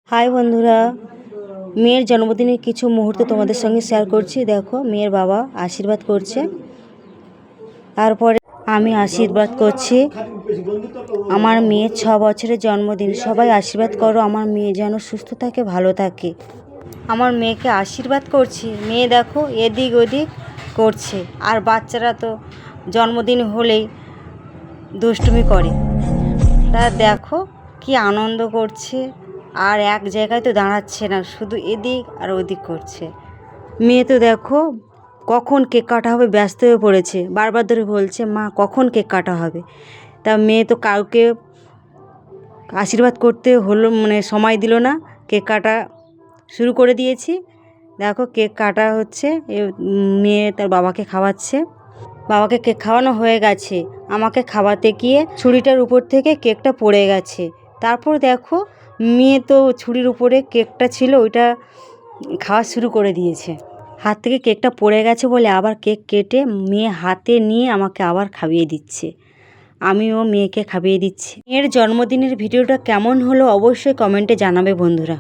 High বন্ধুরা, মেয়ের জন্মদিনের কিছু মুহূর্ত তোমাদের সঙ্গে শেয়ার করছি। দেখো, মেয়ের বাবা আশীর্বাদ করছে, তারপরে আমি আশীর্বাদ করছি। আমার মেয়ের 6 বছরের জন্মদিন, সবাই আশীর্বাদ করো আমার মেয়ে যেন সুস্থ থাকে, ভালো থাকে। আমার মেয়েকে আশীর্বাদ করছি। মেয়ে দেখো এদিক ওদিক করছে, আর বাচ্চারা তো জন্মদিন হলেই দুষ্টুমি করে। তা দেখো কি আনন্দ করছে, আর এক জায়গায় তো দাঁড়াচ্ছে না, শুধু এদিক আর ওদিক করছে। মেয়ে তো দেখো কখন কেক কাটা হবে ব্যস্ত হয়ে পড়েছে, বারবার ধরে বলছে মা কখন কেক কাটা হবে। তা মেয়ে তো কাউকে আশীর্বাদ করতে হলো, সময় দিল না, কেক কাটা শুরু করে দিয়েছি। দেখো কেক কাটা হচ্ছে, মেয়ে তার বাবাকে খাওয়াচ্ছে। বাবাকে কেক খাওয়ানো হয়ে গেছে, আমাকে খাওয়াতে গিয়ে ছুরিটার উপর থেকে কেকটা পড়ে গেছে। তারপর দেখো মেয়ে তো ছুরির উপরে কেকটা ছিল, ওইটা খাওয়া শুরু করে দিয়েছে। হাত থেকে কেকটা পড়ে গেছে বলে আবার কেক কেটে মেয়ে হাতে নিয়ে আমাকে আবার খাইয়ে দিচ্ছে, আমিও মেয়েকে খাইয়ে দিচ্ছি। মেয়ের জন্মদিনের ভিডিওটা কেমন হলো অবশ্যই কমেন্টে জানাবে বন্ধুরা।